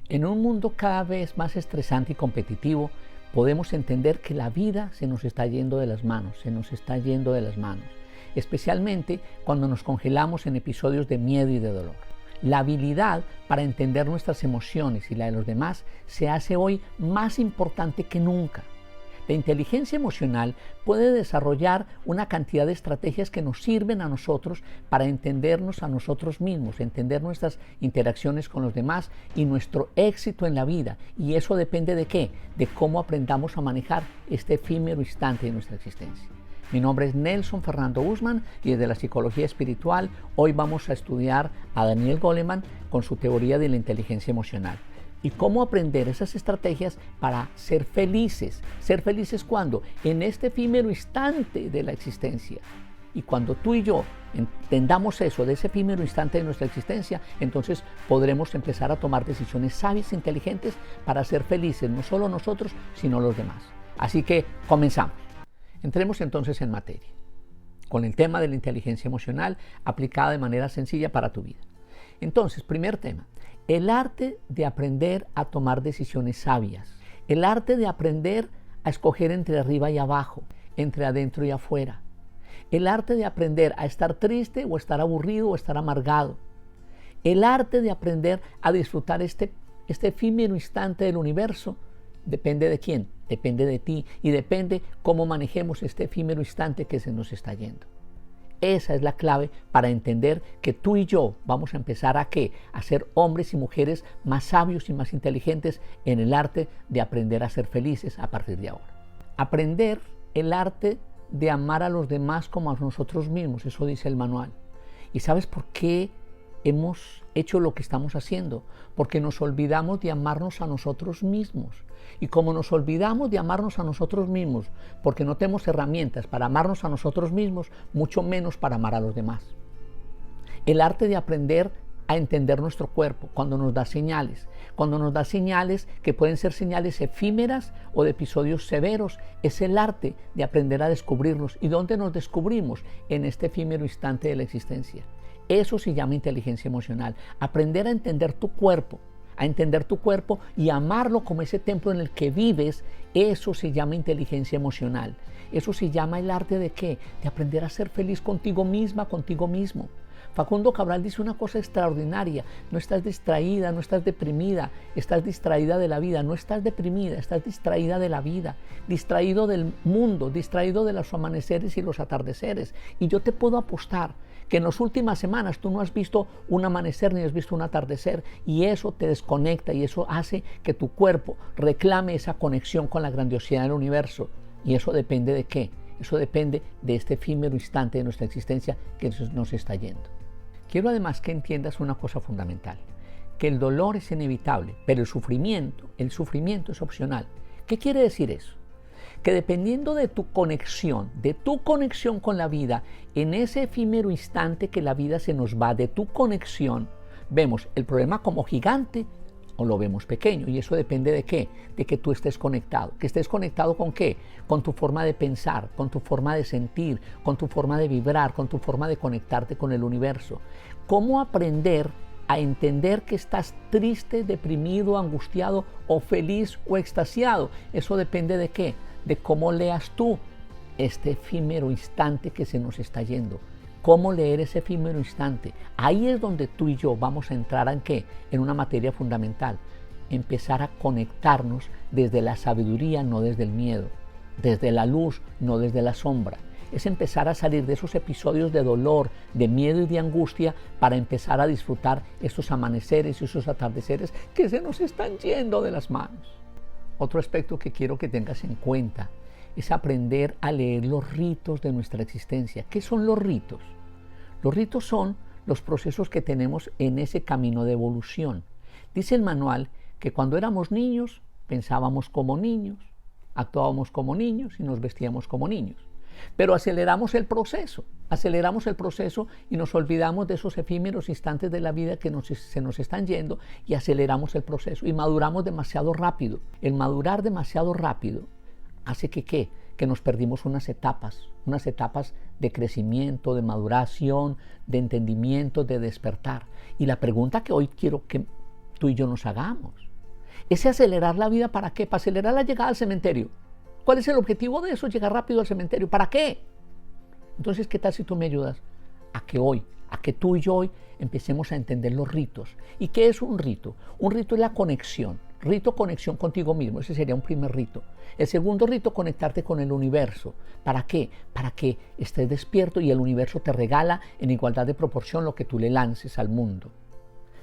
En un mundo cada vez más estresante y competitivo, podemos entender que la vida se nos está yendo de las manos, especialmente cuando nos congelamos en episodios de miedo y de dolor. La habilidad para entender nuestras emociones y la de los demás se hace hoy más importante que nunca. La inteligencia emocional puede desarrollar una cantidad de estrategias que nos sirven a nosotros para entendernos a nosotros mismos, entender nuestras interacciones con los demás y nuestro éxito en la vida. Y eso depende ¿de qué? De cómo aprendamos a manejar este efímero instante de nuestra existencia. Mi nombre es Nelson Fernando Guzmán y desde la psicología espiritual hoy vamos a estudiar a Daniel Goleman con su teoría de la inteligencia emocional. Y cómo aprender esas estrategias para ser felices. ¿Ser felices cuándo? En este efímero instante de la existencia. Y cuando tú y yo entendamos eso, de ese efímero instante de nuestra existencia, entonces podremos empezar a tomar decisiones sabias e inteligentes para ser felices, no solo nosotros, sino los demás. Así que comenzamos. Entremos entonces en materia, con el tema de la inteligencia emocional aplicada de manera sencilla para tu vida. Entonces, primer tema. El arte de aprender a tomar decisiones sabias. El arte de aprender a escoger entre arriba y abajo, entre adentro y afuera. El arte de aprender a estar triste o estar aburrido o estar amargado. El arte de aprender a disfrutar este efímero instante del universo. ¿Depende de quién? Depende de ti y depende cómo manejemos este efímero instante que se nos está yendo. Esa es la clave para entender que tú y yo vamos a empezar ¿a qué? A ser hombres y mujeres más sabios y más inteligentes en el arte de aprender a ser felices a partir de ahora. Aprender el arte de amar a los demás como a nosotros mismos, eso dice el manual. ¿Y sabes por qué hemos hecho lo que estamos haciendo? Porque nos olvidamos de amarnos a nosotros mismos. Y como nos olvidamos de amarnos a nosotros mismos, porque no tenemos herramientas para amarnos a nosotros mismos, mucho menos para amar a los demás. El arte de aprender a entender nuestro cuerpo cuando nos da señales que pueden ser señales efímeras o de episodios severos, es el arte de aprender a descubrirnos. ¿Y dónde nos descubrimos? En este efímero instante de la existencia. Eso se llama inteligencia emocional. Aprender a entender tu cuerpo y amarlo como ese templo en el que vives, eso se llama inteligencia emocional. Eso se llama el arte ¿de qué? De aprender a ser feliz contigo misma, contigo mismo. Facundo Cabral dice una cosa extraordinaria: no estás distraída, no estás deprimida, estás distraída de la vida. No estás deprimida, estás distraída de la vida, distraído del mundo, distraído de los amaneceres y los atardeceres. Y yo te puedo apostar que en las últimas semanas tú no has visto un amanecer ni has visto un atardecer, y eso te desconecta y eso hace que tu cuerpo reclame esa conexión con la grandiosidad del universo. ¿Y eso depende de qué? Eso depende de este efímero instante de nuestra existencia que nos está yendo. Quiero además que entiendas una cosa fundamental, que el dolor es inevitable, pero el sufrimiento es opcional. ¿Qué quiere decir eso? Que dependiendo de tu conexión con la vida, en ese efímero instante que la vida se nos va, de tu conexión, vemos el problema como gigante o lo vemos pequeño. Y eso depende de qué? De que tú estés conectado. ¿Que estés conectado con qué? Con tu forma de pensar, con tu forma de sentir, con tu forma de vibrar, con tu forma de conectarte con el universo. ¿Cómo aprender a entender que estás triste, deprimido, angustiado o feliz o extasiado? Eso depende de qué? De cómo leas tú este efímero instante que se nos está yendo. ¿Cómo leer ese efímero instante? Ahí es donde tú y yo vamos a entrar ¿en qué? En una materia fundamental. Empezar a conectarnos desde la sabiduría, no desde el miedo. Desde la luz, no desde la sombra. Es empezar a salir de esos episodios de dolor, de miedo y de angustia para empezar a disfrutar esos amaneceres y esos atardeceres que se nos están yendo de las manos. Otro aspecto que quiero que tengas en cuenta es aprender a leer los ritos de nuestra existencia. ¿Qué son los ritos? Los ritos son los procesos que tenemos en ese camino de evolución. Dice el manual que cuando éramos niños pensábamos como niños, actuábamos como niños y nos vestíamos como niños. Pero aceleramos el proceso y nos olvidamos de esos efímeros instantes de la vida que se nos están yendo, y aceleramos el proceso y maduramos demasiado rápido. El madurar demasiado rápido hace que nos perdimos unas etapas de crecimiento, de maduración, de entendimiento, de despertar. Y la pregunta que hoy quiero que tú y yo nos hagamos Ese acelerar la vida, ¿para qué? Para acelerar la llegada al cementerio. ¿Cuál es el objetivo de eso? Llegar rápido al cementerio. ¿Para qué? Entonces, ¿qué tal si tú me ayudas a que tú y yo hoy empecemos a entender los ritos? ¿Y qué es un rito? Un rito es la conexión. Rito, conexión contigo mismo. Ese sería un primer rito. El segundo rito, conectarte con el universo. ¿Para qué? Para que estés despierto y el universo te regala en igualdad de proporción lo que tú le lances al mundo.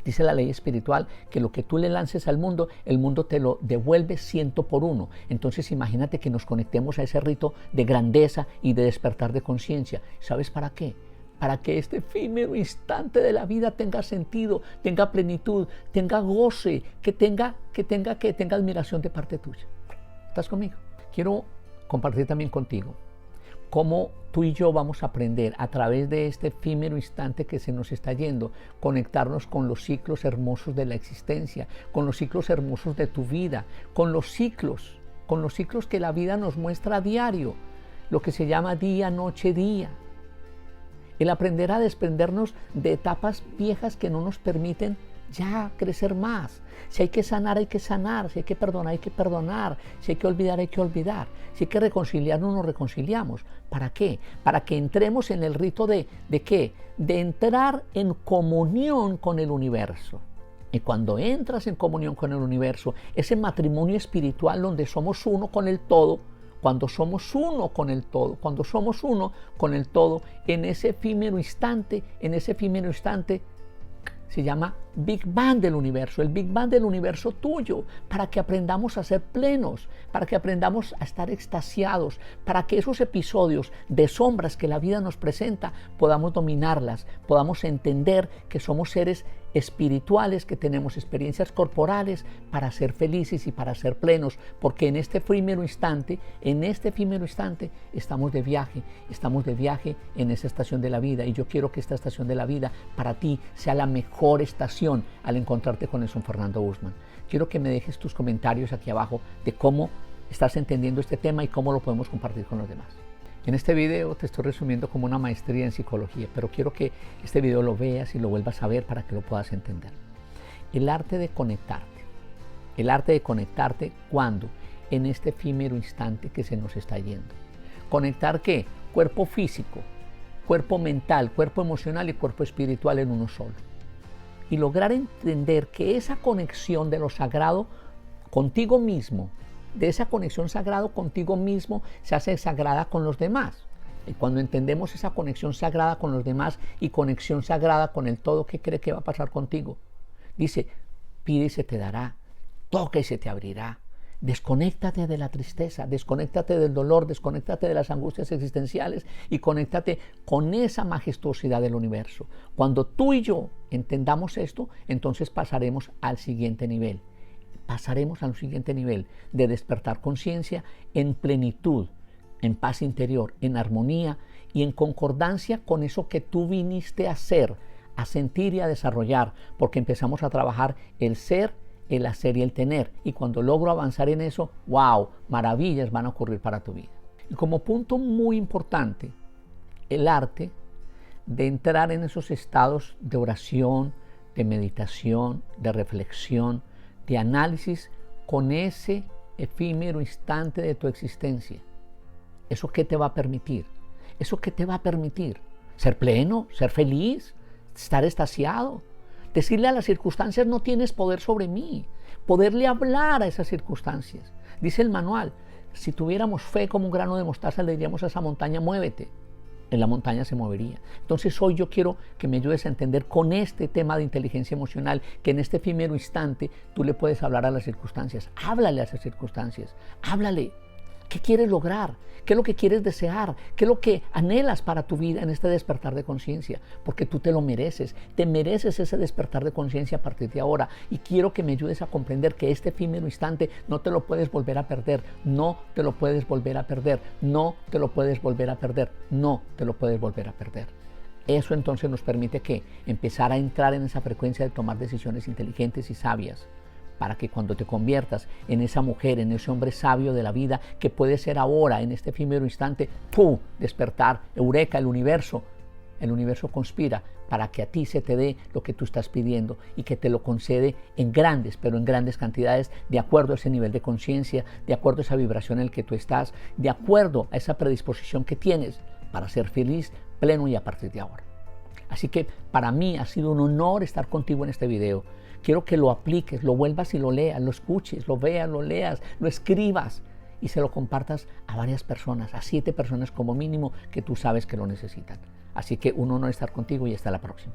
Dice la ley espiritual que lo que tú le lances al mundo, el mundo te lo devuelve 100 por 1. Entonces imagínate que nos conectemos a ese rito de grandeza y de despertar de conciencia. ¿Sabes para qué? Para que este efímero instante de la vida tenga sentido, tenga plenitud, tenga goce, que tenga admiración de parte tuya. ¿Estás conmigo? Quiero compartir también contigo cómo tú y yo vamos a aprender a través de este efímero instante que se nos está yendo, conectarnos con los ciclos hermosos de la existencia, con los ciclos hermosos de tu vida, con los ciclos que la vida nos muestra a diario, lo que se llama día, noche, día. El aprender a desprendernos de etapas viejas que no nos permiten ya crecer más. Si hay que sanar, hay que sanar. Si hay que perdonar, hay que perdonar. Si hay que olvidar, hay que olvidar. Si hay que reconciliarnos, nos reconciliamos. ¿Para qué? Para que entremos en el rito ¿de qué? De entrar en comunión con el universo. Y cuando entras en comunión con el universo, ese matrimonio espiritual donde somos uno con el todo, cuando somos uno con el todo, en ese efímero instante, se llama Big Bang del universo, el Big Bang del universo tuyo, para que aprendamos a ser plenos, para que aprendamos a estar extasiados, para que esos episodios de sombras que la vida nos presenta podamos dominarlas, podamos entender que somos seres espirituales, que tenemos experiencias corporales para ser felices y para ser plenos, porque en este efímero instante, estamos de viaje en esa estación de la vida, y yo quiero que esta estación de la vida para ti sea la mejor estación al encontrarte con el Son Fernando Usman. Quiero que me dejes tus comentarios aquí abajo de cómo estás entendiendo este tema y cómo lo podemos compartir con los demás. En este video te estoy resumiendo como una maestría en psicología, pero quiero que este video lo veas y lo vuelvas a ver para que lo puedas entender. El arte de conectarte ¿cuándo? En este efímero instante que se nos está yendo. ¿Conectar qué? Cuerpo físico, cuerpo mental, cuerpo emocional y cuerpo espiritual en uno solo. Y lograr entender que esa conexión de lo sagrado contigo mismo, de esa conexión sagrada contigo mismo, se hace sagrada con los demás. Y cuando entendemos esa conexión sagrada con los demás y conexión sagrada con el todo, ¿qué cree que va a pasar contigo? Dice, pide y se te dará, toca y se te abrirá. Desconéctate de la tristeza, desconéctate del dolor, desconéctate de las angustias existenciales y conéctate con esa majestuosidad del universo. Cuando tú y yo entendamos esto, entonces pasaremos al siguiente nivel. De despertar conciencia en plenitud, en paz interior, en armonía y en concordancia con eso que tú viniste a hacer, a sentir y a desarrollar, porque empezamos a trabajar el ser, el hacer y el tener. Y cuando logro avanzar en eso, ¡wow!, maravillas van a ocurrir para tu vida. Y como punto muy importante, el arte de entrar en esos estados de oración, de meditación, de reflexión, de análisis con ese efímero instante de tu existencia. ¿Eso qué te va a permitir? Ser pleno, ser feliz, estar extasiado. Decirle a las circunstancias, no tienes poder sobre mí. Poderle hablar a esas circunstancias. Dice el manual, si tuviéramos fe como un grano de mostaza, le diríamos a esa montaña, muévete. En la montaña se movería. Entonces hoy yo quiero que me ayudes a entender con este tema de inteligencia emocional, que en este efímero instante tú le puedes hablar a las circunstancias. Háblale a esas circunstancias. Háblale. ¿Qué quieres lograr? ¿Qué es lo que quieres desear? ¿Qué es lo que anhelas para tu vida en este despertar de conciencia? Porque tú te lo mereces. Te mereces ese despertar de conciencia a partir de ahora. Y quiero que me ayudes a comprender que este efímero instante no te lo puedes volver a perder. No te lo puedes volver a perder. No te lo puedes volver a perder. No te lo puedes volver a perder. Eso entonces nos permite ¿qué? Empezar a entrar en esa frecuencia de tomar decisiones inteligentes y sabias, para que cuando te conviertas en esa mujer, en ese hombre sabio de la vida, que puede ser ahora, en este efímero instante, ¡pum!, despertar, eureka, el universo conspira para que a ti se te dé lo que tú estás pidiendo y que te lo concede en grandes, pero en grandes cantidades, de acuerdo a ese nivel de conciencia, de acuerdo a esa vibración en la que tú estás, de acuerdo a esa predisposición que tienes para ser feliz, pleno y a partir de ahora. Así que para mí ha sido un honor estar contigo en este video. Quiero que lo apliques, lo vuelvas y lo leas, lo escuches, lo veas, lo leas, lo escribas y se lo compartas a varias personas, a 7 personas como mínimo que tú sabes que lo necesitan. Así que un honor estar contigo y hasta la próxima.